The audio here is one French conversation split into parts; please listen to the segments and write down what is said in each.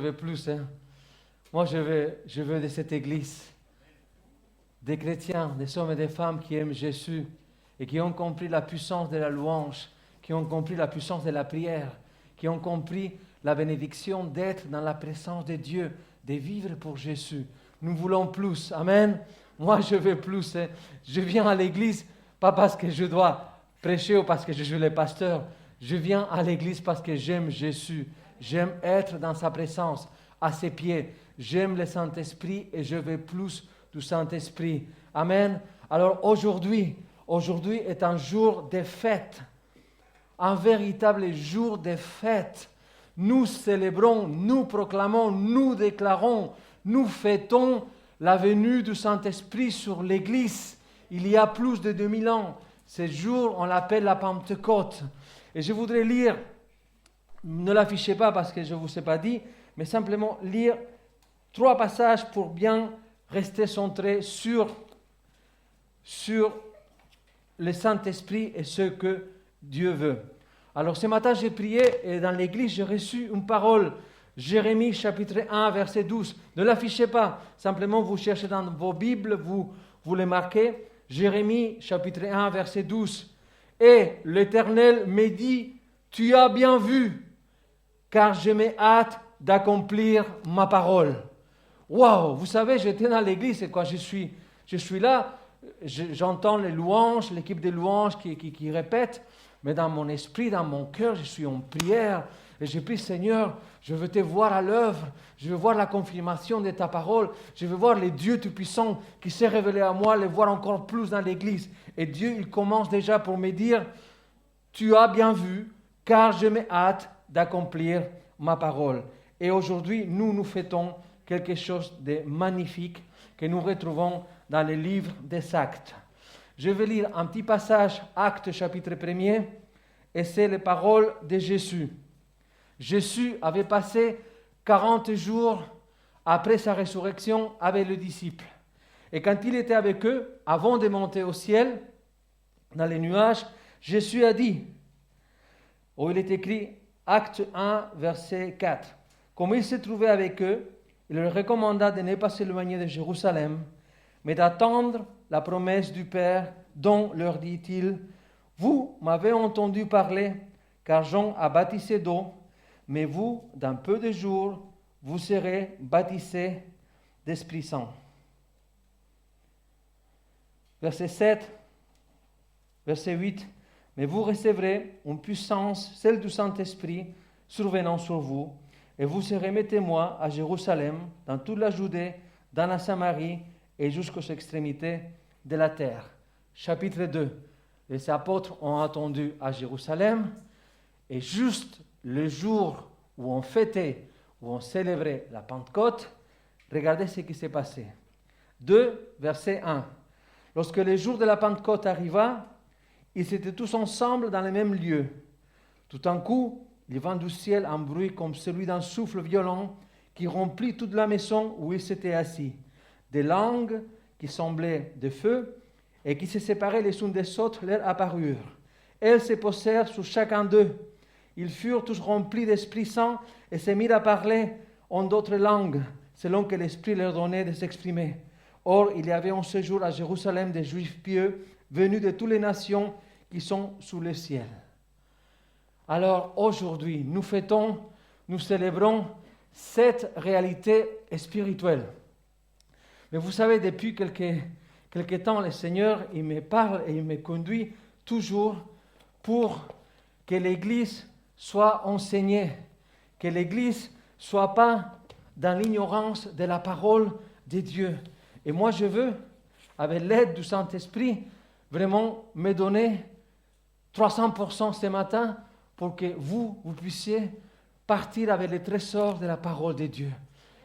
veux plus. Hein. Moi, je veux de cette église. Des chrétiens, des hommes et des femmes qui aiment Jésus et qui ont compris la puissance de la louange, qui ont compris la puissance de la prière, qui ont compris la bénédiction d'être dans la présence de Dieu, de vivre pour Jésus. Nous voulons plus. Amen. Moi, je veux plus. Hein. Je viens à l'église, pas parce que je dois prêcher ou parce que je suis le pasteur. Je viens à l'église parce que j'aime Jésus. J'aime être dans sa présence, à ses pieds. J'aime le Saint-Esprit et je veux plus du Saint-Esprit. Amen. Alors aujourd'hui est un jour de fête. Un véritable jour de fête. Nous célébrons, nous proclamons, nous déclarons, nous fêtons la venue du Saint-Esprit sur l'Église. Il y a plus de 2000 ans. Ce jour, on l'appelle la Pentecôte. Et je voudrais lire, ne l'affichez pas parce que je ne vous ai pas dit, mais simplement lire 3 passages pour bien rester centré sur le Saint-Esprit et ce que Dieu veut. Alors ce matin, j'ai prié et dans l'église, j'ai reçu une parole. Jérémie chapitre 1, verset 12. Ne l'affichez pas, simplement vous cherchez dans vos Bibles, vous les marquez. Jérémie chapitre 1, verset 12. Et l'Éternel me dit, tu as bien vu, car je m'ai hâte d'accomplir ma parole. Waouh, vous savez, j'étais dans l'église et quand je suis là, j'entends les louanges, l'équipe des louanges qui répète, mais dans mon esprit, dans mon cœur, je suis en prière et je prie, Seigneur, je veux te voir à l'œuvre, je veux voir la confirmation de ta parole, je veux voir le Dieu Tout-Puissant qui s'est révélé à moi, le voir encore plus dans l'église. Et Dieu, il commence déjà pour me dire, tu as bien vu, car je m'ai hâte d'accomplir ma parole. Et aujourd'hui, nous fêtons quelque chose de magnifique que nous retrouvons dans le livre des Actes. Je vais lire un petit passage, Actes chapitre 1er, et c'est les paroles de Jésus. Jésus avait passé 40 jours après sa résurrection avec les disciples. Et quand il était avec eux, avant de monter au ciel, dans les nuages, Jésus a dit, où il est écrit, Acte 1, verset 4, comme il se trouvait avec eux, il leur recommanda de ne pas s'éloigner de Jérusalem, mais d'attendre la promesse du Père, dont leur dit-il, vous m'avez entendu parler, car Jean a baptisé d'eau, mais vous, dans peu de jours, vous serez baptisés d'Esprit Saint. Verset 7, verset 8, mais vous recevrez une puissance, celle du Saint-Esprit, survenant sur vous, et vous serez mes témoins à Jérusalem, dans toute la Judée, dans la Samarie et jusqu'aux extrémités de la terre. Chapitre 2. Les apôtres ont attendu à Jérusalem et juste le jour où on fêtait, où on célébrait la Pentecôte, regardez ce qui s'est passé. 2, verset 1. Lorsque le jour de la Pentecôte arriva, ils étaient tous ensemble dans le même lieu. Tout d'un coup, il vint du ciel un bruit comme celui d'un souffle violent qui remplit toute la maison où ils s'étaient assis. Des langues qui semblaient de feu et qui se séparaient les unes des autres leur apparurent. Elles se posèrent sur chacun d'eux. Ils furent tous remplis d'Esprit Saint et se mirent à parler en d'autres langues, selon que l'Esprit leur donnait de s'exprimer. Or, il y avait en ce jour à Jérusalem des Juifs pieux venus de toutes les nations qui sont sous le ciel. Alors aujourd'hui, nous fêtons, nous célébrons cette réalité spirituelle. Mais vous savez, depuis quelque temps, le Seigneur, il me parle et il me conduit toujours pour que l'Église soit enseignée, que l'Église ne soit pas dans l'ignorance de la parole de Dieu. Et moi, je veux, avec l'aide du Saint-Esprit, vraiment me donner 300% ce matin pour que vous puissiez partir avec les trésors de la parole de Dieu.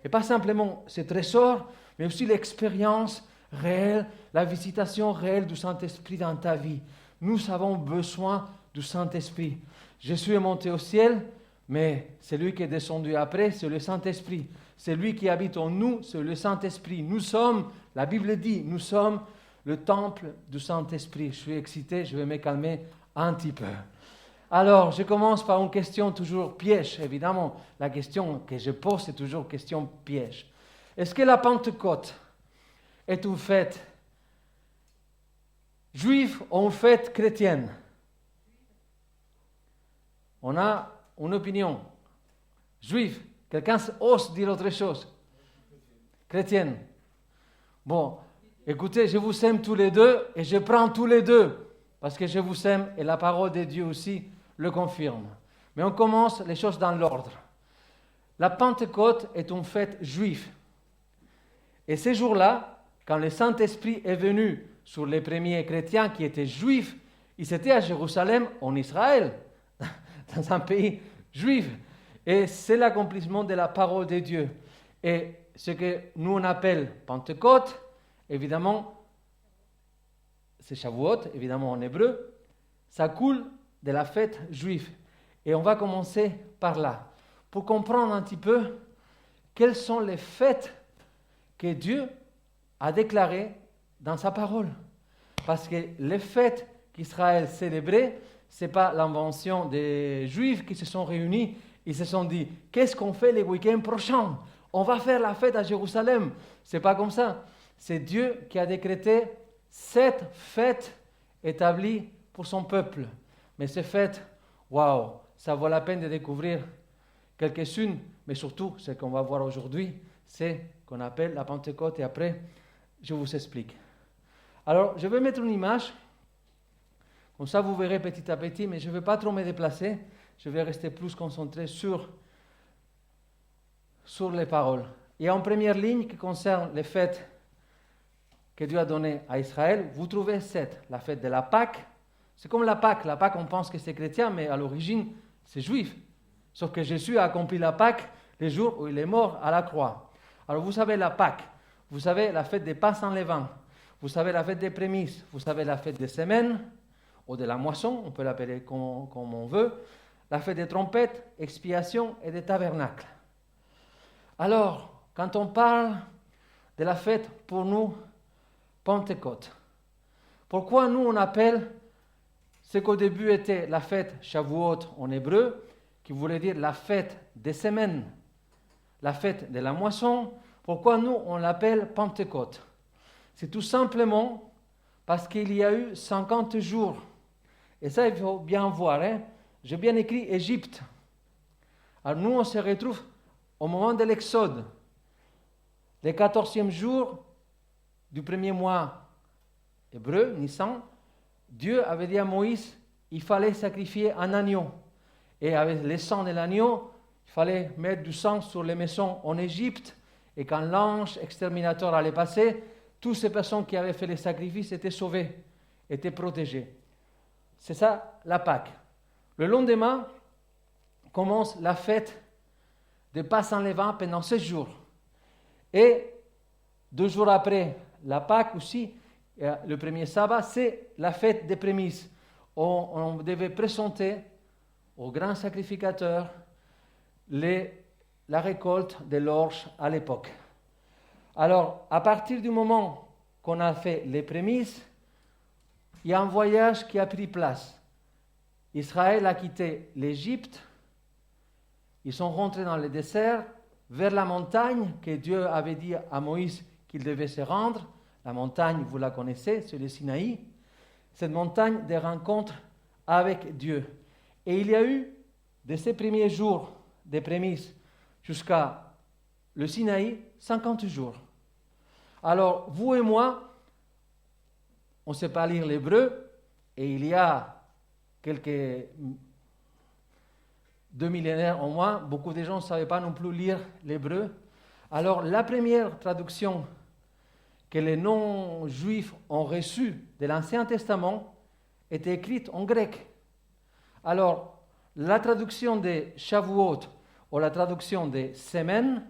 Et pas simplement ces trésors, mais aussi l'expérience réelle, la visitation réelle du Saint-Esprit dans ta vie. Nous avons besoin du Saint-Esprit. Jésus est monté au ciel, mais celui qui est descendu après, c'est le Saint-Esprit. Celui qui habite en nous, c'est le Saint-Esprit. Nous sommes, la Bible dit, nous sommes le temple du Saint-Esprit. Je suis excité, je vais me calmer un petit peu. Alors, je commence par une question toujours piège, évidemment. La question que je pose, c'est toujours question piège. Est-ce que la Pentecôte est une fête juive ou une fête chrétienne? On a une opinion. Juive. Quelqu'un ose dire autre chose? Chrétienne. Bon, écoutez, je vous aime tous les deux et je prends tous les deux parce que je vous aime et la parole de Dieu aussi le confirme. Mais on commence les choses dans l'ordre. La Pentecôte est une fête juive. Et ces jours-là, quand le Saint-Esprit est venu sur les premiers chrétiens qui étaient juifs, ils étaient à Jérusalem, en Israël, dans un pays juif. Et c'est l'accomplissement de la parole de Dieu. Et ce que nous on appelle Pentecôte, évidemment, c'est Shavuot, évidemment en hébreu, ça coule de la fête juive. Et on va commencer par là, pour comprendre un petit peu quelles sont les fêtes que Dieu a déclarées dans sa parole. Parce que les fêtes qu'Israël célébrait, ce n'est pas l'invention des Juifs qui se sont réunis. Ils se sont dit, qu'est-ce qu'on fait les week-ends prochains? On va faire la fête à Jérusalem. Ce n'est pas comme ça. C'est Dieu qui a décrété 7 fêtes établies pour son peuple. Mais ces fêtes, waouh, ça vaut la peine de découvrir quelques-unes, mais surtout, ce qu'on va voir aujourd'hui, c'est qu'on appelle la Pentecôte, et après, je vous explique. Alors, je vais mettre une image, comme ça vous verrez petit à petit, mais je ne vais pas trop me déplacer, je vais rester plus concentré sur les paroles. Il y a une première ligne qui concerne les fêtes que Dieu a données à Israël. Vous trouvez 7, la fête de la Pâque. C'est comme la Pâque. La Pâque, on pense que c'est chrétien, mais à l'origine, c'est juif. Sauf que Jésus a accompli la Pâque le jour où il est mort à la croix. Alors vous savez la Pâque, vous savez la fête des pains sans levain, vous savez la fête des prémices, vous savez la fête des semaines, ou de la moisson, on peut l'appeler comme on veut, la fête des trompettes, expiation et des tabernacles. Alors, quand on parle de la fête pour nous, Pentecôte, pourquoi nous on appelle ce qu'au début était la fête Shavuot en hébreu, qui voulait dire la fête des semaines, la fête de la moisson, pourquoi nous on l'appelle Pentecôte? C'est tout simplement parce qu'il y a eu 50 jours. Et ça, il faut bien voir. J'ai bien écrit Égypte. Alors nous, on se retrouve au moment de l'Exode, le 14e jour du premier mois hébreu, Nissan. Dieu avait dit à Moïse, il fallait sacrifier un agneau. Et avec le sang de l'agneau, il fallait mettre du sang sur les maisons en Égypte. Et quand l'ange exterminateur allait passer, toutes ces personnes qui avaient fait les sacrifices étaient sauvées, étaient protégées. C'est ça la Pâque. Le lendemain commence la fête de Pâques sans levain pendant 16 jours. Et 2 jours après la Pâque aussi, le premier sabbat, c'est la fête des prémices. On devait présenter au grand sacrificateur la récolte de l'orge à l'époque. Alors, à partir du moment qu'on a fait les prémices, il y a un voyage qui a pris place. Israël a quitté l'Égypte, ils sont rentrés dans le désert, vers la montagne que Dieu avait dit à Moïse qu'il devait se rendre. La montagne, vous la connaissez, c'est le Sinaï. Cette montagne des rencontres avec Dieu. Et il y a eu, de ces premiers jours des prémices jusqu'à le Sinaï, 50 jours. Alors, vous et moi, on ne sait pas lire l'hébreu, et il y a quelques 2 millénaires au moins, beaucoup de gens ne savaient pas non plus lire l'hébreu. Alors, la première traduction que les non-juifs ont reçue de l'Ancien Testament était écrite en grec. Alors, la traduction de Shavuot ou la traduction de semaine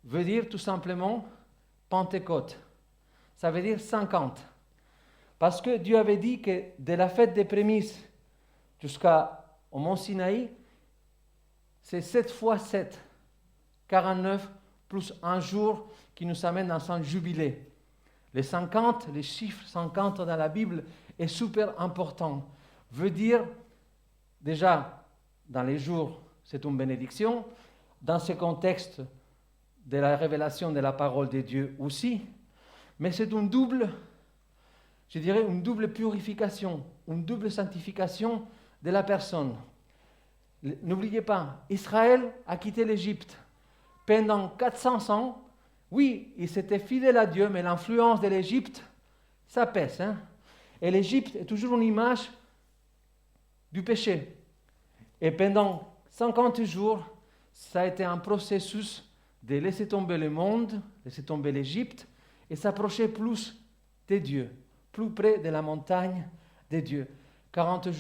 veut dire tout simplement Pentecôte. Ça veut dire 50. Parce que Dieu avait dit que de la fête des prémices jusqu'au mont Sinaï, c'est 7 fois 7, 49 plus un jour qui nous amène dans un jubilé. Les 50, les chiffres 50 dans la Bible est super important. Veut dire déjà, dans les jours, c'est une bénédiction. Dans ce contexte de la révélation de la parole de Dieu aussi. Mais c'est une double, je dirais, une double purification, une double sanctification de la personne. N'oubliez pas, Israël a quitté l'Égypte pendant 400 ans. Oui, il s'était fidèle à Dieu, mais l'influence de l'Égypte, ça pèse. Et l'Égypte est toujours une image du péché. Et pendant 50 jours, ça a été un processus de laisser tomber le monde, laisser tomber l'Égypte, et s'approcher plus de Dieu, plus près de la montagne de Dieu. 50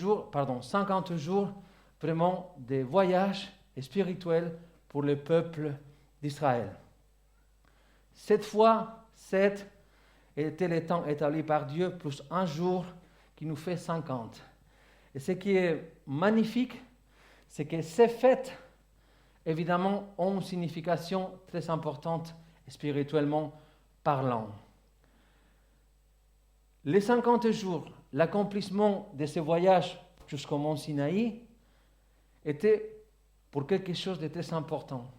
jours, vraiment des voyages spirituels pour le peuple d'Israël. Cette fois, 7 était le temps établi par Dieu, plus un jour qui nous fait 50. Et ce qui est magnifique, c'est que ces fêtes, évidemment, ont une signification très importante spirituellement parlant. Les 50 jours, l'accomplissement de ce voyage jusqu'au mont Sinaï était pour quelque chose de très important.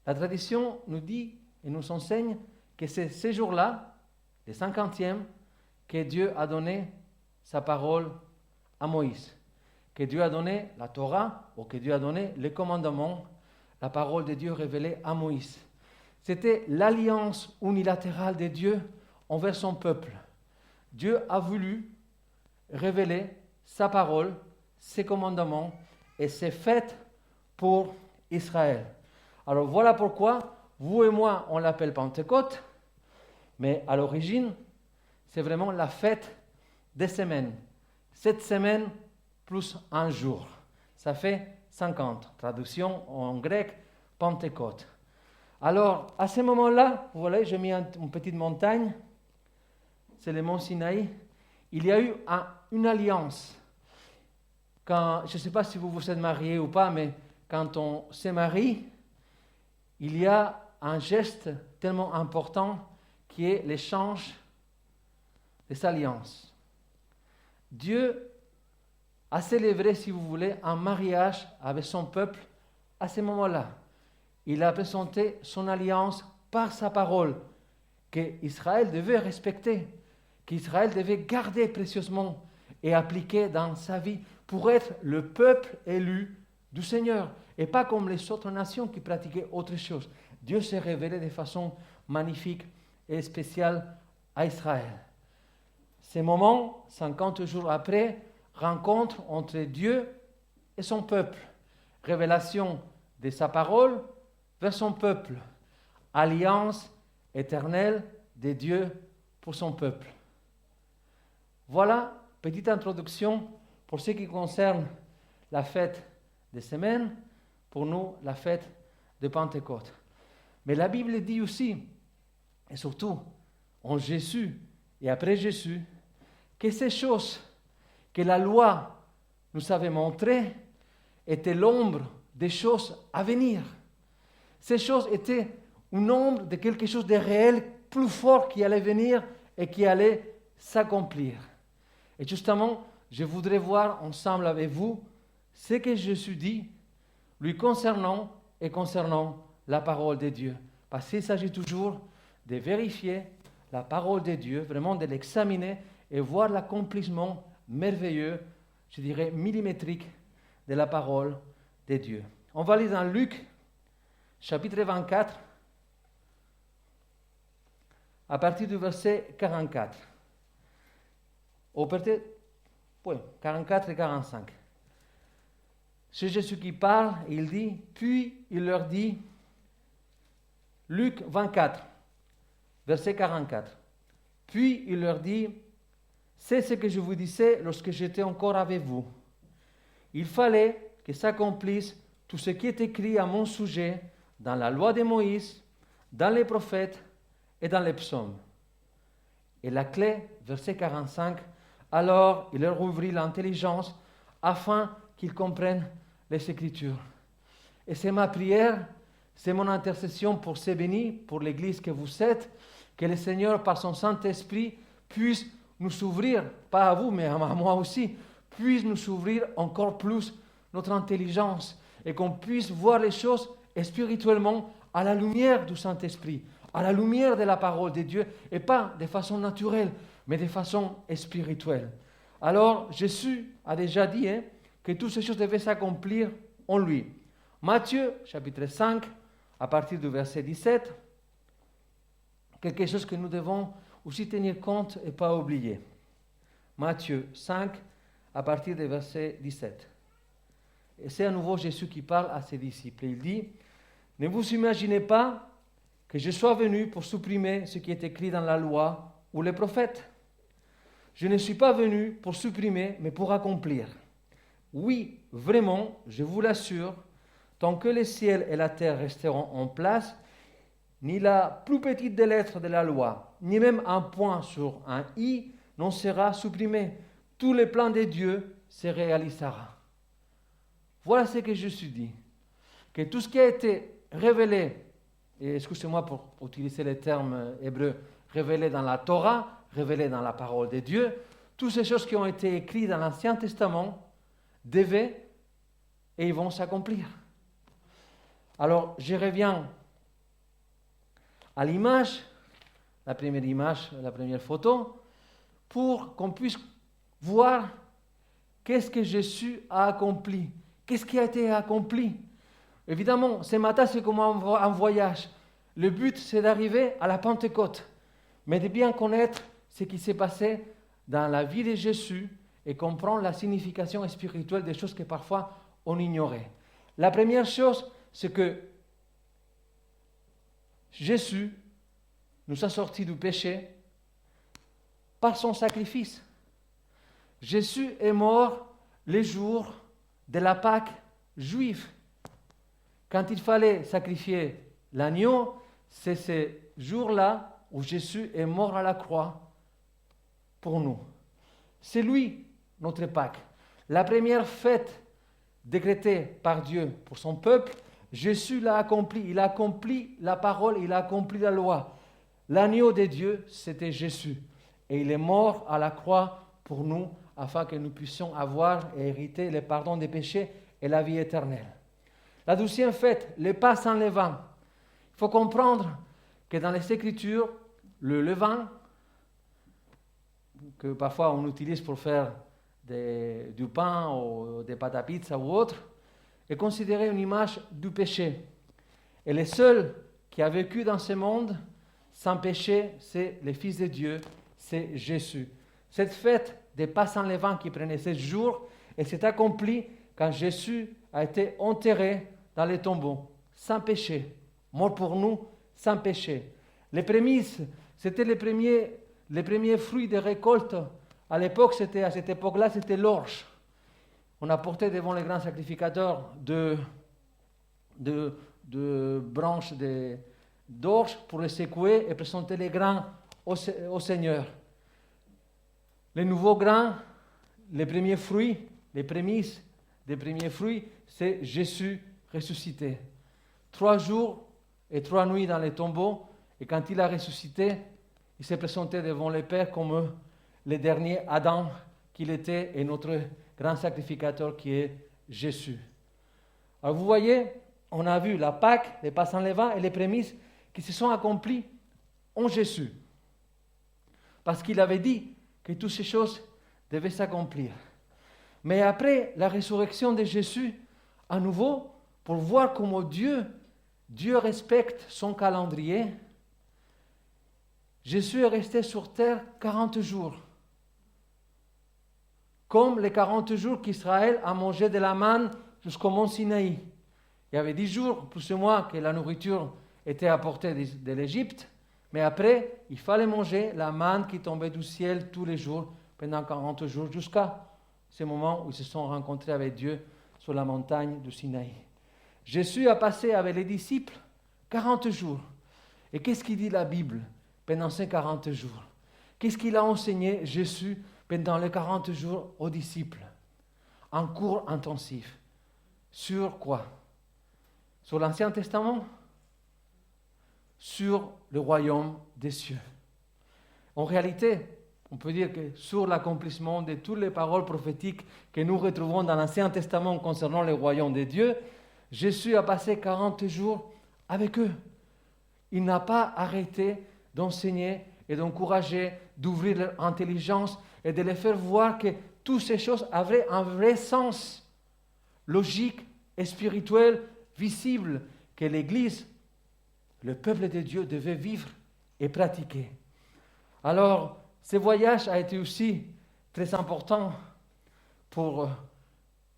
La tradition nous dit et nous enseigne que c'est ces jours-là, les 50e, que Dieu a donné sa parole à Moïse, que Dieu a donné la Torah, ou que Dieu a donné les commandements, la parole de Dieu révélée à Moïse. C'était l'alliance unilatérale de Dieu envers son peuple. Dieu a voulu révéler sa parole, ses commandements et ses fêtes pour Israël. Alors voilà pourquoi vous et moi, on l'appelle Pentecôte, mais à l'origine, c'est vraiment la fête des semaines. 7 semaines plus un jour. Ça fait 50. Traduction en grec, Pentecôte. Alors, à ce moment-là, vous voyez, j'ai mis une petite montagne, c'est le mont Sinaï. Il y a eu une alliance. Je ne sais pas si vous vous êtes mariés ou pas, mais quand on se marie, il y a un geste tellement important qui est l'échange des alliances. Dieu a célébré, si vous voulez, un mariage avec son peuple à ce moment-là. Il a présenté son alliance par sa parole, qu'Israël devait respecter, qu'Israël devait garder précieusement et appliquer dans sa vie pour être le peuple élu du Seigneur, et pas comme les autres nations qui pratiquaient autre chose. Dieu s'est révélé de façon magnifique et spéciale à Israël. Ces moments, 50 jours après, rencontre entre Dieu et son peuple. Révélation de sa parole vers son peuple. Alliance éternelle de Dieu pour son peuple. Voilà, petite introduction pour ce qui concerne la fête des semaines, pour nous, la fête de Pentecôte. Mais la Bible dit aussi, et surtout en Jésus et après Jésus, que ces choses que la loi nous avait montrées étaient l'ombre des choses à venir. Ces choses étaient une ombre de quelque chose de réel, plus fort qui allait venir et qui allait s'accomplir. Et justement, je voudrais voir ensemble avec vous ce que Jésus dit lui concernant et concernant la parole de Dieu. Parce qu'il s'agit toujours de vérifier la parole de Dieu, vraiment de l'examiner et voir l'accomplissement merveilleux, je dirais millimétrique, de la parole de Dieu. On va lire dans Luc, chapitre 24, à partir du verset 44. Ou peut-être, oui, 44 et 45. C'est Jésus qui parle, et il dit, puis il leur dit, Luc 24, verset 44. Puis il leur dit, c'est ce que je vous disais lorsque j'étais encore avec vous. Il fallait que s'accomplisse tout ce qui est écrit à mon sujet dans la loi de Moïse, dans les prophètes et dans les psaumes. Et la clé, verset 45, alors il leur ouvrit l'intelligence afin qu'ils comprennent les Écritures. Et c'est ma prière, c'est mon intercession pour ces bénis, pour l'Église que vous êtes, que le Seigneur, par son Saint-Esprit, puisse nous ouvrir, pas à vous, mais à moi aussi, puisse nous ouvrir encore plus notre intelligence et qu'on puisse voir les choses spirituellement à la lumière du Saint-Esprit, à la lumière de la parole de Dieu, et pas de façon naturelle, mais de façon spirituelle. Alors, Jésus a déjà dit que toutes ces choses devaient s'accomplir en lui. Matthieu, chapitre 5, à partir du verset 17, quelque chose que nous devons aussi tenir compte et pas oublier. Matthieu 5, à partir du verset 17. Et c'est à nouveau Jésus qui parle à ses disciples. Il dit, « Ne vous imaginez pas que je sois venu pour supprimer ce qui est écrit dans la loi ou les prophètes. Je ne suis pas venu pour supprimer, mais pour accomplir. Oui, vraiment, je vous l'assure, tant que les ciels et la terre resteront en place, ni la plus petite des lettres de la loi, ni même un point sur un i n'en sera supprimé. Tous les plans de Dieu se réalisera. » Voilà ce que Jésus dit. Que tout ce qui a été révélé, et excusez-moi pour utiliser les termes hébreux, révélé dans la Torah, révélé dans la parole de Dieu, toutes ces choses qui ont été écrites dans l'Ancien Testament devaient et ils vont s'accomplir. Alors, je reviens à l'image, la première photo, pour qu'on puisse voir qu'est-ce que Jésus a accompli, qu'est-ce qui a été accompli. Évidemment, ce matin, c'est comme un voyage. Le but, c'est d'arriver à la Pentecôte, mais de bien connaître ce qui s'est passé dans la vie de Jésus et comprendre la signification spirituelle des choses que parfois on ignorait. La première chose, c'est que Jésus nous a sortis du péché par son sacrifice. Jésus est mort les jours de la Pâque juive. Quand il fallait sacrifier l'agneau, c'est ce jour-là où Jésus est mort à la croix pour nous. C'est lui, notre Pâque. La première fête décrétée par Dieu pour son peuple, Jésus l'a accompli. Il a accompli la parole, il a accompli la loi. L'agneau de Dieu, c'était Jésus. Et il est mort à la croix pour nous, afin que nous puissions avoir et hériter le pardon des péchés et la vie éternelle. La deuxième fête, le pain sans levain. Il faut comprendre que dans les Écritures, le levain, que parfois on utilise pour faire du pain ou des pâtes à pizza ou autre, est considéré une image du péché. Et le seul qui a vécu dans ce monde sans péché, c'est le Fils de Dieu, c'est Jésus. Cette fête des pains sans levain qui prenait 7 jours, elle s'est accomplie quand Jésus a été enterré dans les tombeaux, sans péché, mort pour nous, sans péché. Les prémices, c'était les premiers fruits de récolte. À l'époque, à cette époque-là, c'était l'orge. On apportait devant les grands sacrificateurs de branches d'orge pour les secouer et présenter les grains au Seigneur. Les nouveaux grains, les premiers fruits, les prémices des premiers fruits, c'est Jésus ressuscité. 3 jours et 3 nuits dans les tombeaux, et quand il a ressuscité, il s'est présenté devant le Père comme le dernier Adam qu'il était et notre grand sacrificateur qui est Jésus. Alors vous voyez, on a vu la Pâque, les pains sans levain et les prémices qui se sont accomplies en Jésus. Parce qu'il avait dit que toutes ces choses devaient s'accomplir. Mais après la résurrection de Jésus, à nouveau, pour voir comment Dieu respecte son calendrier, Jésus est resté sur terre 40 jours. Comme les 40 jours qu'Israël a mangé de la manne jusqu'au mont Sinaï. Il y avait 10 jours, plus ou moins, que la nourriture était apportée de l'Égypte, mais après, il fallait manger la manne qui tombait du ciel tous les jours, pendant 40 jours, jusqu'à ce moment où ils se sont rencontrés avec Dieu sur la montagne du Sinaï. Jésus a passé avec les disciples 40 jours. Et qu'est-ce qu'il dit la Bible pendant ces 40 jours? Qu'est-ce qu'il a enseigné Jésus pendant les 40 jours aux disciples? Un cours intensif. Sur quoi? Sur l'Ancien Testament? Sur le royaume des cieux. En réalité, on peut dire que sur l'accomplissement de toutes les paroles prophétiques que nous retrouvons dans l'Ancien Testament concernant le royaume de Dieu, Jésus a passé 40 jours avec eux. Il n'a pas arrêté d'enseigner et d'encourager, d'ouvrir leur intelligence et de les faire voir que toutes ces choses avaient un vrai sens logique et spirituel, visible, que l'Église, le peuple de Dieu, devait vivre et pratiquer. Alors, ce voyage a été aussi très important pour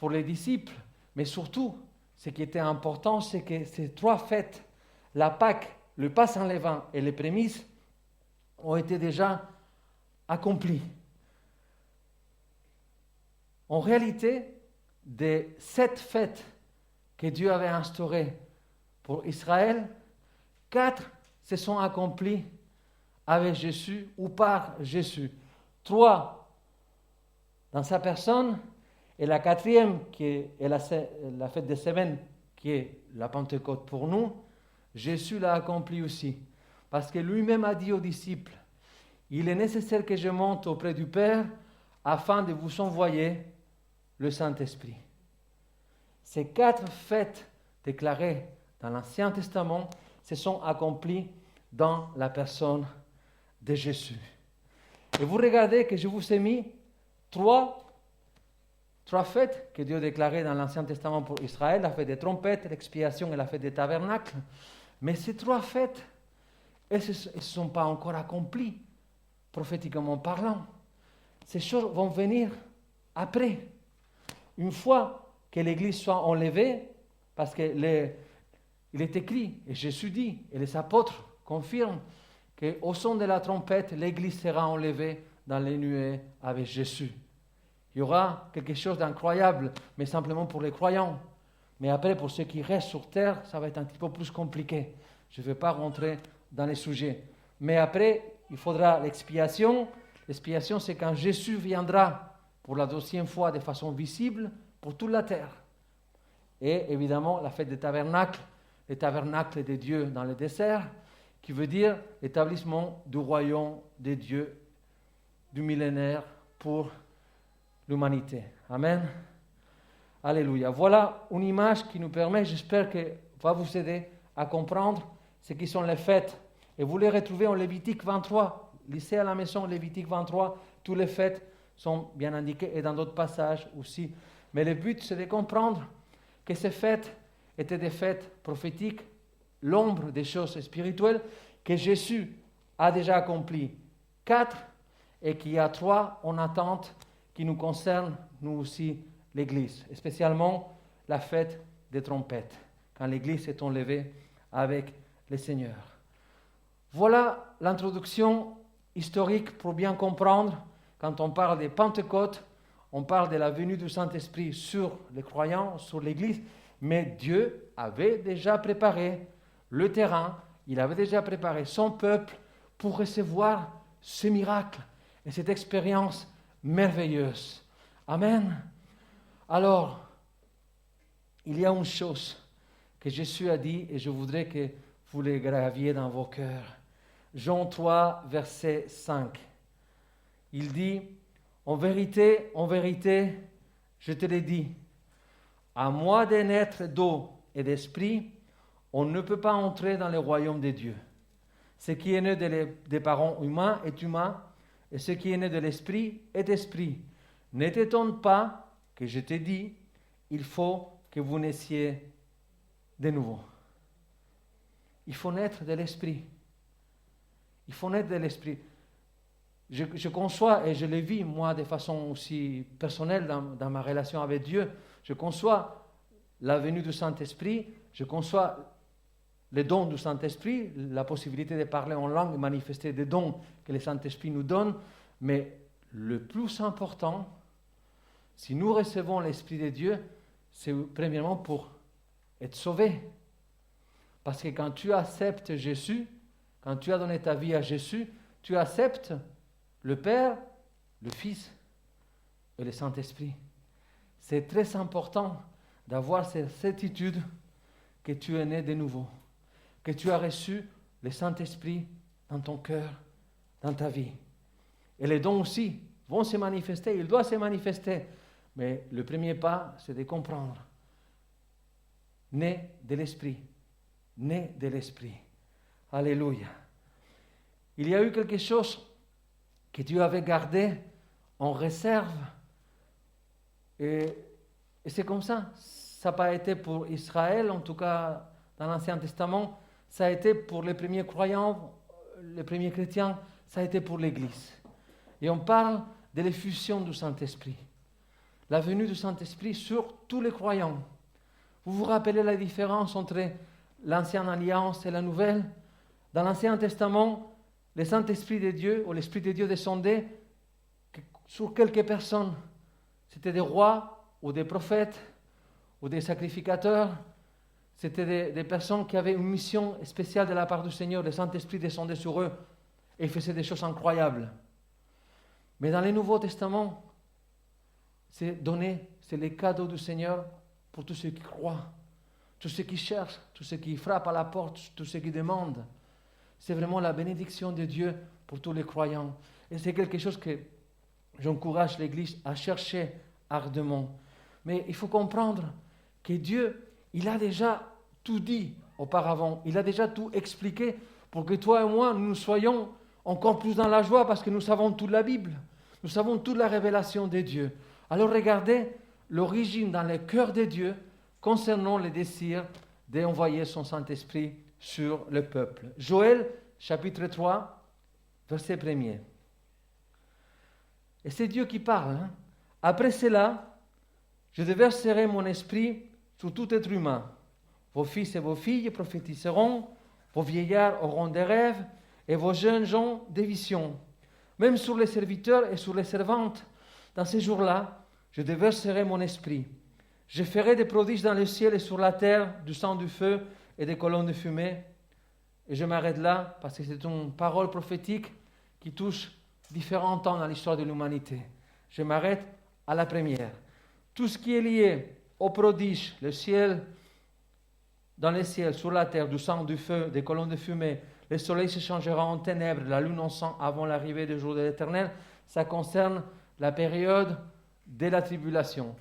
les disciples, mais surtout, ce qui était important, c'est que ces 3 fêtes, la Pâque, le Pasch sans levain et les prémices, ont été déjà accomplies. En réalité, des 7 fêtes que Dieu avait instaurées pour Israël, 4 se sont accomplies avec Jésus ou par Jésus. 3 dans sa personne, et la 4e, qui est la fête des semaines, qui est la Pentecôte pour nous, Jésus l'a accompli aussi. Parce que lui-même a dit aux disciples, « Il est nécessaire que je monte auprès du Père afin de vous envoyer le Saint-Esprit. » Ces 4 fêtes déclarées dans l'Ancien Testament se sont accomplies dans la personne de Jésus. Et vous regardez que je vous ai mis 3 fêtes que Dieu a déclarées dans l'Ancien Testament pour Israël, la fête des trompettes, l'expiation et la fête des tabernacles. Mais ces 3 fêtes, elles ne se sont pas encore accomplies, prophétiquement parlant. Ces choses vont venir après. Une fois que l'Église soit enlevée, parce qu'il est écrit, et Jésus dit, et les apôtres confirment, qu'au son de la trompette, l'Église sera enlevée dans les nuées avec Jésus. Il y aura quelque chose d'incroyable, mais simplement pour les croyants. Mais après, pour ceux qui restent sur terre, ça va être un petit peu plus compliqué. Je ne vais pas rentrer dans les sujets. Mais après, il faudra l'expiation. L'expiation, c'est quand Jésus viendra pour la 2e fois de façon visible pour toute la terre. Et évidemment, la fête des tabernacles, les tabernacles de Dieu dans le désert, qui veut dire l'établissement du royaume de Dieu, du millénaire pour l'humanité. Amen. Alléluia. Voilà une image qui nous permet, j'espère que va vous aider à comprendre ce qui sont les fêtes. Et vous les retrouvez en Lévitique 23. Lisez à la maison Lévitique 23. Toutes les fêtes sont bien indiquées et dans d'autres passages aussi. Mais le but, c'est de comprendre que ces fêtes étaient des fêtes prophétiques, l'ombre des choses spirituelles que Jésus a déjà accomplies. 4 et qu'il y a 3 en attente qui nous concernent, nous aussi, l'Église, et spécialement la fête des trompettes, quand l'Église est enlevée avec le Seigneur. Voilà l'introduction historique pour bien comprendre, quand on parle des Pentecôtes, on parle de la venue du Saint-Esprit sur les croyants, sur l'Église, mais Dieu avait déjà préparé le terrain, il avait déjà préparé son peuple pour recevoir ce miracle et cette expérience merveilleuse. Amen. Alors, il y a une chose que Jésus a dit et je voudrais que vous le graviez dans vos cœurs. Jean 3, verset 5. Il dit, en vérité, je te le dis, à moins de naître d'eau et d'esprit, on ne peut pas entrer dans le royaume de Dieu. Ce qui est né des parents humains est humain, et ce qui est né de l'esprit est esprit. Ne t'étonne pas que je te dis, il faut que vous naissiez de nouveau. Il faut naître de l'esprit. Il faut naître de l'esprit. Je conçois, et je le vis, moi, de façon aussi personnelle dans ma relation avec Dieu, je conçois la venue du Saint-Esprit, je conçois les dons du Saint-Esprit, la possibilité de parler en langue, manifester des dons que le Saint-Esprit nous donne, mais le plus important, si nous recevons l'Esprit de Dieu, c'est premièrement pour être sauvé. Parce que quand tu acceptes Jésus, quand tu as donné ta vie à Jésus, tu acceptes le Père, le Fils et le Saint-Esprit. C'est très important d'avoir cette certitude que tu es né de nouveau, que tu as reçu le Saint-Esprit dans ton cœur, dans ta vie. Et les dons aussi vont se manifester, ils doivent se manifester. Mais le premier pas, c'est de comprendre. Né de l'Esprit. Né de l'Esprit. Alléluia. Il y a eu quelque chose que Dieu avait gardé en réserve. Et c'est comme ça. Ça n'a pas été pour Israël, en tout cas dans l'Ancien Testament. Ça a été pour les premiers croyants, les premiers chrétiens. Ça a été pour l'Église. Et on parle de l'effusion du Saint-Esprit. La venue du Saint-Esprit sur tous les croyants. Vous vous rappelez la différence entre l'Ancienne Alliance et la Nouvelle? Dans l'Ancien Testament, le Saint-Esprit de Dieu, ou l'Esprit de Dieu descendait sur quelques personnes. C'était des rois, ou des prophètes, ou des sacrificateurs. C'était des personnes qui avaient une mission spéciale de la part du Seigneur. Le Saint-Esprit descendait sur eux et faisait des choses incroyables. Mais dans le Nouveau Testament, c'est donné, c'est les cadeaux du Seigneur pour tous ceux qui croient, tous ceux qui cherchent, tous ceux qui frappent à la porte, tous ceux qui demandent. C'est vraiment la bénédiction de Dieu pour tous les croyants. Et c'est quelque chose que j'encourage l'Église à chercher ardemment. Mais il faut comprendre que Dieu, il a déjà tout dit auparavant. Il a déjà tout expliqué pour que toi et moi, nous soyons encore plus dans la joie parce que nous savons toute la Bible. Nous savons toute la révélation de Dieu. Alors regardez l'origine dans le cœur de Dieu concernant le désir d'envoyer son Saint-Esprit sur le peuple. Joël, chapitre 3, verset 1er. Et c'est Dieu qui parle. Après cela, je déverserai mon esprit sur tout être humain. Vos fils et vos filles prophétiseront, vos vieillards auront des rêves, et vos jeunes gens des visions. Même sur les serviteurs et sur les servantes, dans ces jours-là, je déverserai mon esprit. Je ferai des prodiges dans le ciel et sur la terre, du sang, du feu et des colonnes de fumée. Et je m'arrête là, parce que c'est une parole prophétique qui touche différents temps dans l'histoire de l'humanité. Je m'arrête à la première. Tout ce qui est lié au prodige, le ciel, dans le ciel, sur la terre, du sang, du feu, des colonnes de fumée, le soleil se changera en ténèbres, la lune en sang avant l'arrivée du jour de l'Éternel, ça concerne la période de la tribulation.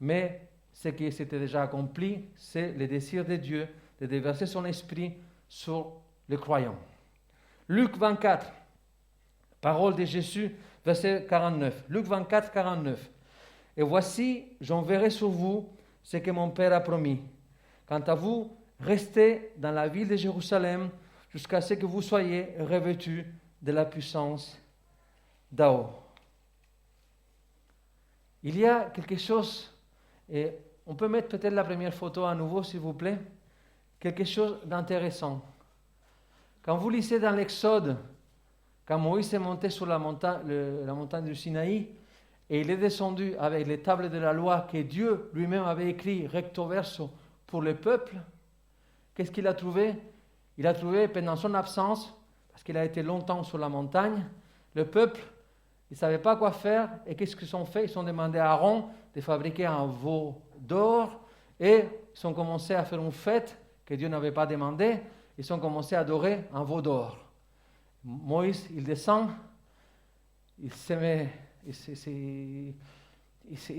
Mais ce qui s'était déjà accompli, c'est le désir de Dieu de déverser son esprit sur les croyants. Luc 24, parole de Jésus, verset 49. Luc 24, 49. Et voici, j'enverrai sur vous ce que mon Père a promis. Quant à vous, restez dans la ville de Jérusalem jusqu'à ce que vous soyez revêtus de la puissance d'en haut. Il y a quelque chose, et on peut mettre peut-être la première photo à nouveau, s'il vous plaît, quelque chose d'intéressant. Quand vous lisez dans l'Exode, quand Moïse est monté sur la montagne du Sinaï, et il est descendu avec les tables de la loi que Dieu lui-même avait écrit recto verso pour le peuple, qu'est-ce qu'il a trouvé? Il a trouvé pendant son absence, parce qu'il a été longtemps sur la montagne, le peuple, il ne savait pas quoi faire, et qu'est-ce qu'ils ont fait? Ils ont demandé à Aaron de fabriquer un veau d'or, et ils ont commencé à faire une fête que Dieu n'avait pas demandé, ils ont commencé à adorer un veau d'or. Moïse, il descend, il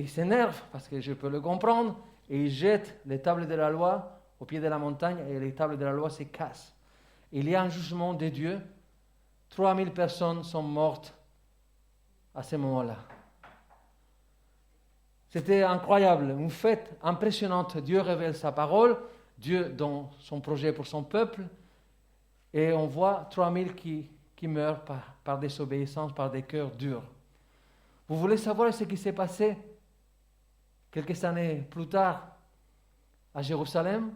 s'énerve, parce que je peux le comprendre, et il jette les tables de la loi au pied de la montagne, et les tables de la loi se cassent. Il y a un jugement de Dieu. 3000 personnes sont mortes à ce moment-là. C'était incroyable, une fête impressionnante. Dieu révèle sa parole, Dieu dans son projet pour son peuple, et on voit 3000 qui meurent par désobéissance, par des cœurs durs. Vous voulez savoir ce qui s'est passé quelques années plus tard à Jérusalem?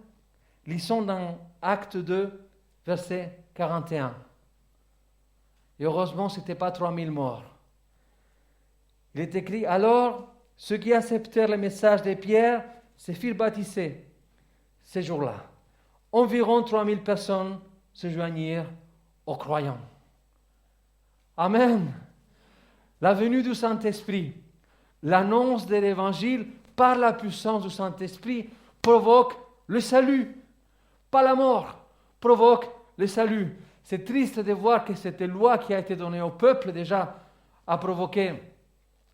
Lisons dans Acte 2, verset 41. Et heureusement, ce n'était pas 3000 morts. Il est écrit, alors, ceux qui acceptèrent le message de Pierre se firent baptiser ces jours-là. Environ 3000 personnes se joignirent aux croyants. Amen. La venue du Saint-Esprit, l'annonce de l'Évangile par la puissance du Saint-Esprit provoque le salut. Pas la mort, provoque le salut. C'est triste de voir que cette loi qui a été donnée au peuple déjà a provoqué,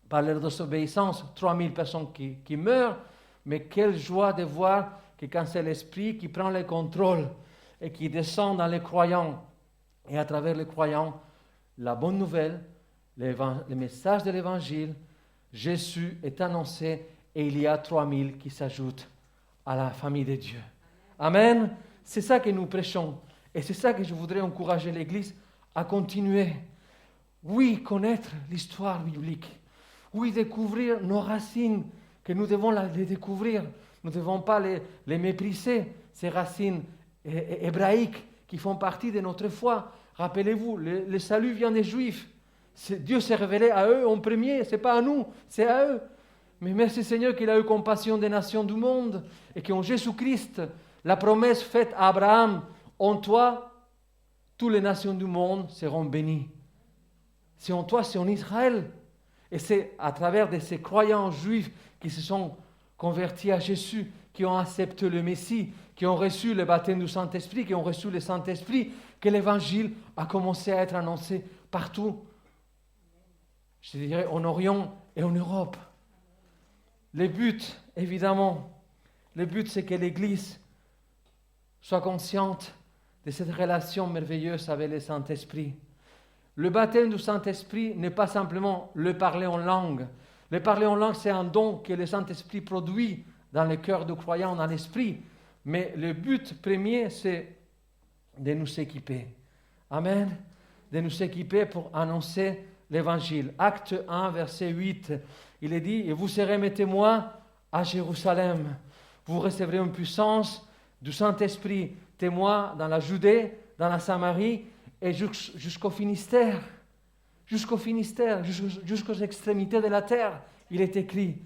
par leur désobéissance, 3000 personnes qui meurent, mais quelle joie de voir que quand c'est l'Esprit qui prend le contrôle et qui descend dans les croyants, et à travers les croyants, la bonne nouvelle, le message de l'Évangile, Jésus est annoncé et il y a 3000 qui s'ajoutent à la famille de Dieu. Amen. C'est ça que nous prêchons. Et c'est ça que je voudrais encourager l'Église à continuer. Oui, connaître l'histoire biblique. Oui, découvrir nos racines, que nous devons les découvrir. Nous ne devons pas les mépriser, ces racines hébraïques qui font partie de notre foi. Rappelez-vous, le salut vient des Juifs. Dieu s'est révélé à eux en premier, ce n'est pas à nous, c'est à eux. Mais merci Seigneur qu'il a eu compassion des nations du monde et qu'en Jésus-Christ, la promesse faite à Abraham, en toi, toutes les nations du monde seront bénies. C'est en toi, c'est en Israël. Et c'est à travers de ces croyants juifs qui se sont convertis à Jésus, qui ont accepté le Messie, qui ont reçu le baptême du Saint-Esprit, qui ont reçu le Saint-Esprit, que l'Évangile a commencé à être annoncé partout. Je dirais en Orient et en Europe. Le but, évidemment, c'est que l'Église soit consciente de cette relation merveilleuse avec le Saint-Esprit. Le baptême du Saint-Esprit n'est pas simplement le parler en langue. Le parler en langue, c'est un don que le Saint-Esprit produit dans le cœur du croyant, dans l'esprit. Mais le but premier, c'est de nous équiper. Amen. De nous équiper pour annoncer l'Évangile. Acte 1, verset 8, il est dit « Et vous serez mes témoins à Jérusalem. Vous recevrez une puissance du Saint-Esprit, témoins dans la Judée, dans la Samarie et jusqu'au Finistère. Jusqu'au Finistère, jusqu'aux extrémités de la terre, il est écrit.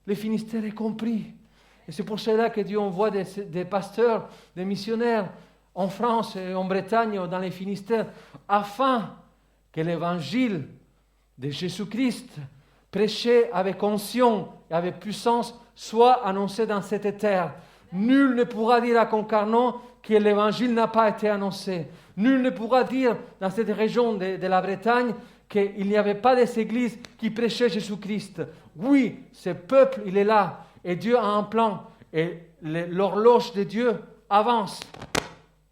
Le Finistère est compris. Et c'est pour cela que Dieu envoie des pasteurs, des missionnaires en France et en Bretagne, dans les Finistères, afin que l'évangile de Jésus-Christ, prêché avec onction et avec puissance, soit annoncé dans cette terre. Nul ne pourra dire à Concarneau que l'évangile n'a pas été annoncé. Nul ne pourra dire dans cette région de la Bretagne qu'il n'y avait pas des églises qui prêchaient Jésus-Christ. Oui, ce peuple, il est là. Et Dieu a un plan. Et l'horloge de Dieu avance.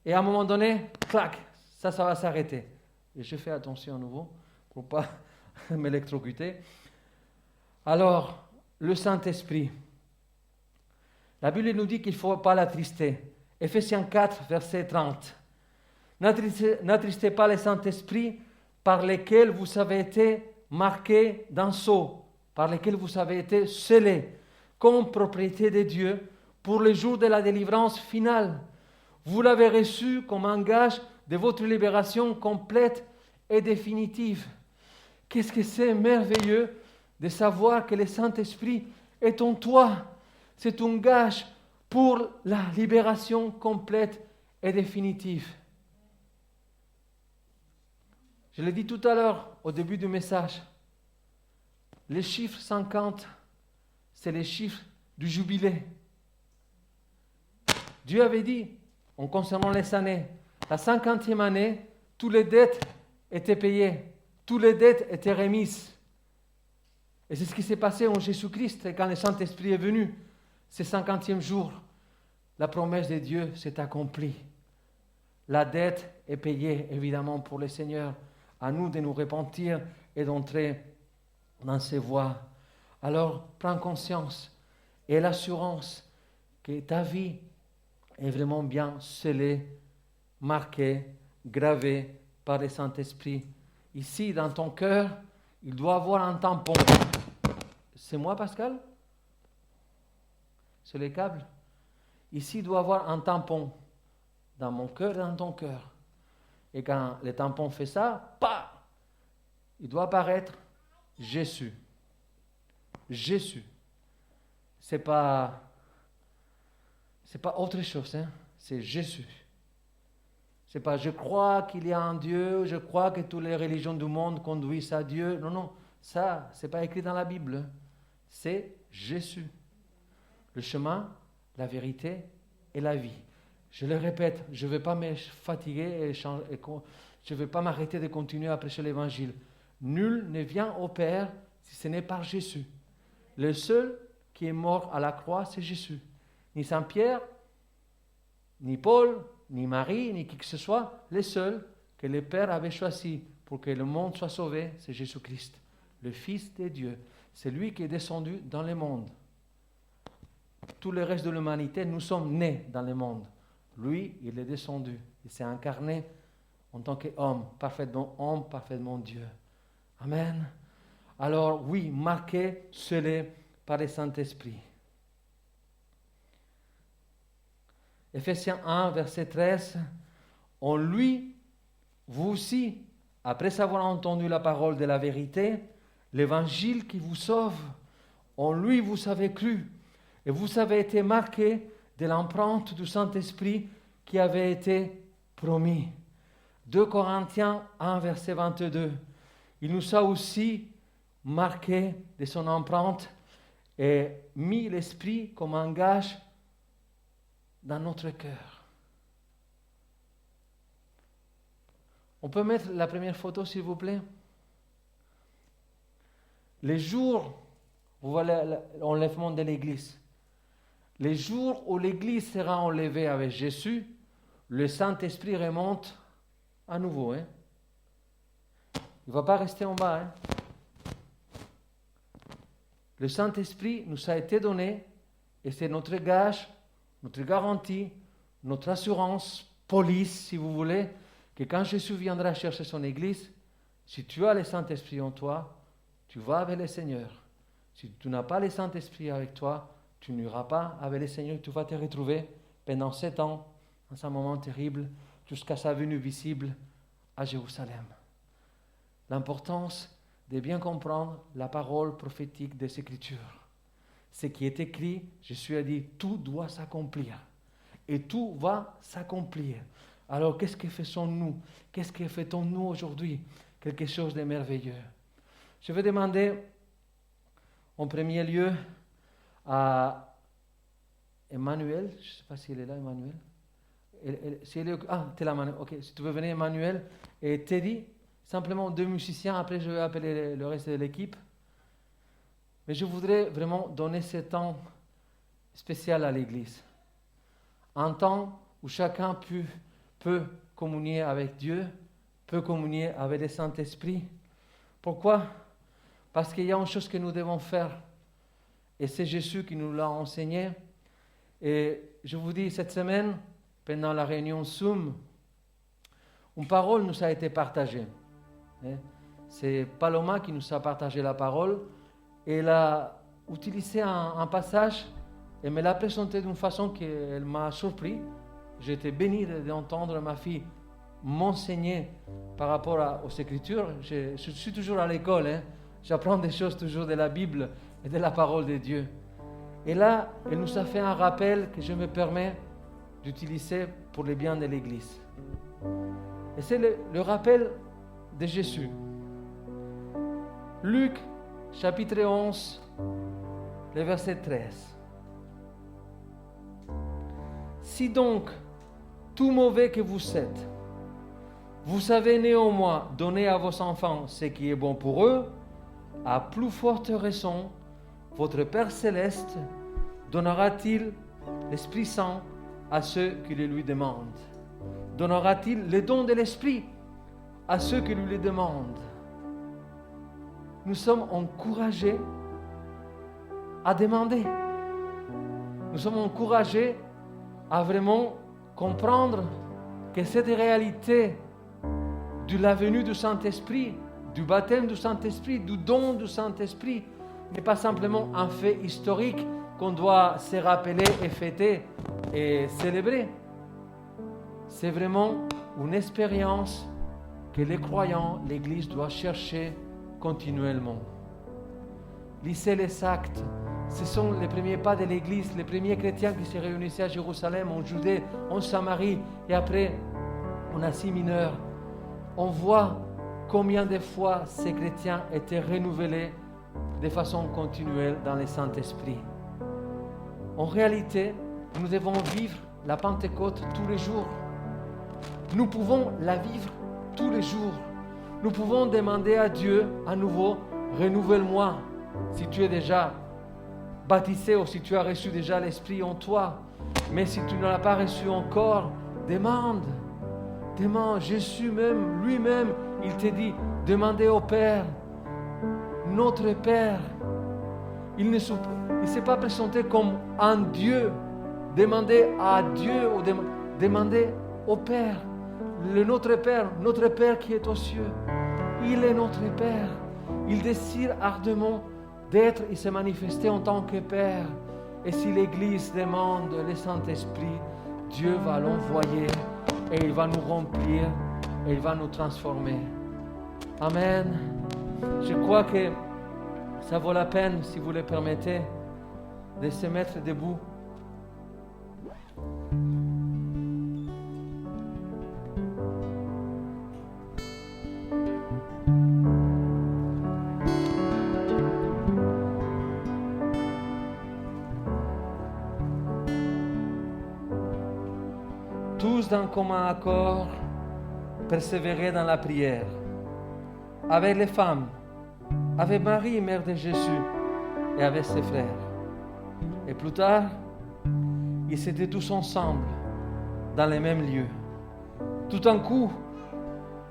Et à un moment donné, clac, ça va s'arrêter. Et je fais attention à nouveau pour ne pas m'électrocuter. Alors, le Saint-Esprit. La Bible nous dit qu'il ne faut pas l'attrister. Éphésiens 4, verset 30. N'attristez pas le Saint-Esprit par lequel vous avez été marqués d'un sceau, par lequel vous avez été scellés, comme propriété de Dieu, pour le jour de la délivrance finale. Vous l'avez reçu comme un gage de votre libération complète et définitive. Qu'est-ce que c'est merveilleux de savoir que le Saint-Esprit est en toi. C'est un gage pour la libération complète et définitive. Je l'ai dit tout à l'heure, au début du message. Le chiffre 50, c'est le chiffre du jubilé. Dieu avait dit, en concernant les années, la 50e année, toutes les dettes étaient payées, toutes les dettes étaient remises. Et c'est ce qui s'est passé en Jésus-Christ quand le Saint-Esprit est venu. Ce 50e jour, la promesse de Dieu s'est accomplie. La dette est payée, évidemment, pour le Seigneur. À nous de nous repentir et d'entrer dans ses voies. Alors, prends conscience et l'assurance que ta vie est vraiment bien scellée, marquée, gravée par le Saint-Esprit. Ici, dans ton cœur, il doit y avoir un tampon. C'est moi, Pascal? C'est les câbles? Ici, il doit y avoir un tampon. Dans mon cœur et dans ton cœur. Et quand le tampon fait ça, il doit apparaître Jésus. Jésus. C'est pas autre chose, hein? C'est Jésus. C'est pas je crois qu'il y a un Dieu, je crois que toutes les religions du monde conduisent à Dieu. Non, ça, c'est pas écrit dans la Bible. C'est Jésus. Le chemin, la vérité et la vie. Je le répète, je ne vais pas me fatiguer et je ne vais pas m'arrêter de continuer à prêcher l'Évangile. Nul ne vient au Père si ce n'est par Jésus. Le seul qui est mort à la croix, c'est Jésus. Ni Saint-Pierre, ni Paul, ni Marie, ni qui que ce soit. Le seul que le Père avait choisi pour que le monde soit sauvé, c'est Jésus-Christ, le Fils de Dieu. C'est lui qui est descendu dans le monde. Tout le reste de l'humanité, nous sommes nés dans le monde. Lui, il est descendu. Il s'est incarné en tant qu'homme, parfaitement Dieu. Amen. Alors oui, marqué, scellé par le Saint-Esprit. Ephésiens 1, verset 13. En lui, vous aussi, après avoir entendu la parole de la vérité, l'évangile qui vous sauve, en lui vous avez cru, et vous avez été marqués de l'empreinte du Saint-Esprit qui avait été promis. 2 Corinthiens 1, verset 22. Il nous a aussi marqués de son empreinte et mis l'Esprit comme un gage dans notre cœur. On peut mettre la première photo, s'il vous plaît? Les jours, vous voyez l'enlèvement de l'Église. Les jours où l'Église sera enlevée avec Jésus, le Saint-Esprit remonte à nouveau. Il ne va pas rester en bas. Le Saint-Esprit nous a été donné et c'est notre gage, notre garantie, notre assurance, police, si vous voulez, que quand Jésus viendra chercher son Église, si tu as le Saint-Esprit en toi, tu vas avec le Seigneur. Si tu n'as pas le Saint-Esprit avec toi, tu n'iras pas avec le Seigneur. Tu vas te retrouver pendant 7 ans, dans un moment terrible, jusqu'à sa venue visible à Jérusalem. L'importance de bien comprendre la parole prophétique des Écritures. Ce qui est écrit, Jésus a dit, tout doit s'accomplir. Et tout va s'accomplir. Alors, qu'est-ce que faisons-nous? Qu'est-ce que fait-on-nous aujourd'hui? Quelque chose de merveilleux. Je vais demander, en premier lieu, à Emmanuel. Je ne sais pas s'il est là, Emmanuel. Si tu es là, ok. Si tu veux venir, Emmanuel. Et Teddy, simplement 2 musiciens. Après, je vais appeler le reste de l'équipe. Mais je voudrais vraiment donner ce temps spécial à l'Église. Un temps où chacun peut communier avec Dieu, peut communier avec le Saint-Esprit. Pourquoi? Parce qu'il y a une chose que nous devons faire. Et c'est Jésus qui nous l'a enseigné. Et je vous dis, cette semaine, pendant la réunion Zoom, une parole nous a été partagée. C'est Paloma qui nous a partagé la parole. Et elle a utilisé un passage et me l'a présenté d'une façon qui m'a surpris. J'étais béni d'entendre ma fille m'enseigner par rapport aux Écritures. Je suis toujours à l'école. J'apprends des choses toujours de la Bible et de la parole de Dieu. Et là, elle nous a fait un rappel que je me permets d'utiliser pour le bien de l'Église. Et c'est le rappel de Jésus. Luc, chapitre 11, le verset 13. Si donc, tout mauvais que vous êtes, vous savez néanmoins donner à vos enfants ce qui est bon pour eux, à plus forte raison, votre Père Céleste donnera-t-il l'Esprit Saint à ceux qui le lui demandent. Donnera-t-il le don de l'Esprit à ceux qui lui le demandent. Nous sommes encouragés à demander. Nous sommes encouragés à vraiment comprendre que cette réalité de la venue du Saint-Esprit, du baptême du Saint-Esprit, du don du Saint-Esprit, n'est pas simplement un fait historique qu'on doit se rappeler et fêter et célébrer. C'est vraiment une expérience que les croyants, l'Église doit chercher continuellement. Lisez les actes. Ce sont les premiers pas de l'Église, les premiers chrétiens qui se réunissaient à Jérusalem, en Judée, en Samarie et après en Asie mineure. On voit combien de fois ces chrétiens étaient renouvelés de façon continuelle dans le Saint-Esprit. En réalité, nous devons vivre la Pentecôte tous les jours. Nous pouvons la vivre tous les jours. nous pouvons demander à Dieu à nouveau, renouvelle-moi. Si tu es déjà baptisé ou si tu as reçu déjà l'Esprit en toi. Mais si tu ne l'as pas reçu encore, demande. Jésus même, lui-même, il te dit, demandez au Père, notre Père. Il ne s'est pas présenté comme un Dieu. Demandez à Dieu ou demandez au Père. Notre Père qui est aux cieux. Il est notre Père. Il désire ardemment d'être et se manifester en tant que Père. Et si l'Église demande le Saint-Esprit, Dieu va l'envoyer et il va nous remplir et il va nous transformer. Amen. Je crois que ça vaut la peine, si vous le permettez, de se mettre debout. Tous d'un commun accord, persévérer dans la prière. Avec les femmes, avec Marie, mère de Jésus, et avec ses frères. Et plus tard, ils étaient tous ensemble, dans les mêmes lieux. Tout d'un coup,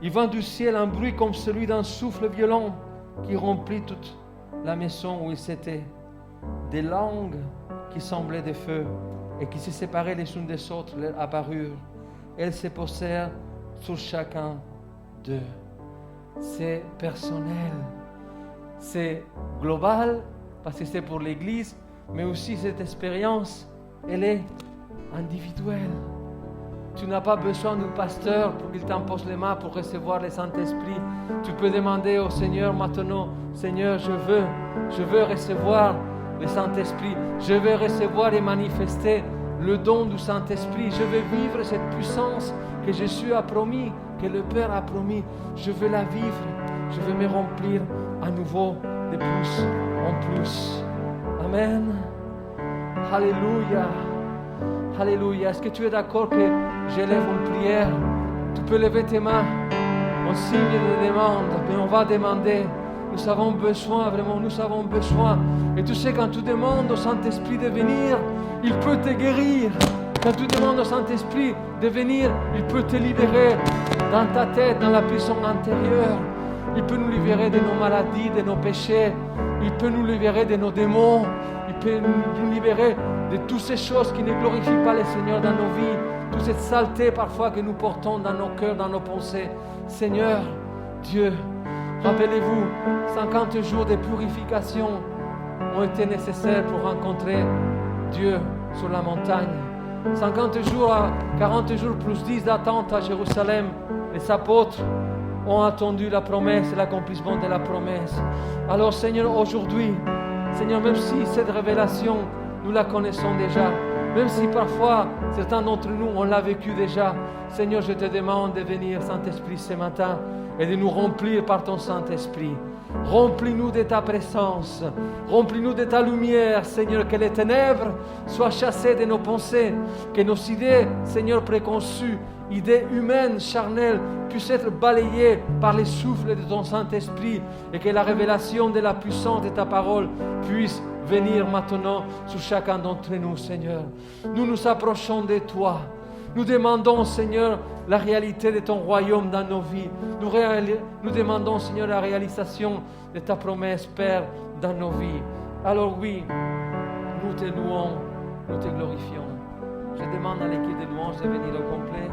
il vint du ciel un bruit comme celui d'un souffle violent qui remplit toute la maison où ils étaient. Des langues qui semblaient des feux et qui se séparaient les unes des autres leur apparurent. Elles se posèrent sur chacun d'eux. C'est personnel, c'est global parce que c'est pour l'Église, mais aussi cette expérience, elle est individuelle. Tu n'as pas besoin d'un pasteur pour qu'il t'impose les mains pour recevoir le Saint-Esprit. Tu peux demander au Seigneur maintenant, Seigneur, je veux recevoir le Saint-Esprit. Je veux recevoir et manifester le don du Saint-Esprit. Je veux vivre cette puissance que Jésus a promis, que le Père a promis. Je veux la vivre. Je veux me remplir à nouveau de plus en plus. Amen. Alléluia. Alléluia. Est-ce que tu es d'accord que j'élève une prière? Tu peux lever tes mains en signe de demande, mais on va demander. Nous avons besoin, vraiment, nous avons besoin. Et tu sais, quand tu demandes au Saint-Esprit de venir, il peut te guérir. Quand tu demandes au Saint-Esprit de venir, il peut te libérer dans ta tête, dans la prison intérieure. Il peut nous libérer de nos maladies, de nos péchés. Il peut nous libérer de nos démons. Il peut nous libérer de toutes ces choses qui ne glorifient pas le Seigneur dans nos vies. Toute cette saleté parfois que nous portons dans nos cœurs, dans nos pensées. Seigneur, Dieu, rappelez-vous, 50 jours de purification ont été nécessaires pour rencontrer Dieu sur la montagne. 50 jours, 40 jours plus 10 d'attente à Jérusalem. Les apôtres ont attendu la promesse et l'accomplissement de la promesse. Alors Seigneur, aujourd'hui, Seigneur, même si cette révélation, nous la connaissons déjà, même si parfois certains d'entre nous, on l'a vécu déjà, Seigneur, je te demande de venir, Saint-Esprit, ce matin et de nous remplir par ton Saint-Esprit. Remplis-nous de ta présence, remplis-nous de ta lumière, Seigneur, que les ténèbres soient chassées de nos pensées, que nos idées, Seigneur, préconçues, idées humaines, charnelles, puissent être balayées par les souffles de ton Saint-Esprit et que la révélation de la puissance de ta parole puisse venir maintenant sur chacun d'entre nous, Seigneur. Nous nous approchons de toi. Nous demandons, Seigneur, la réalité de ton royaume dans nos vies. Nous demandons, Seigneur, la réalisation de ta promesse, Père, dans nos vies. Alors oui, nous te louons, nous te glorifions. Je demande à l'équipe de louange de venir au complet.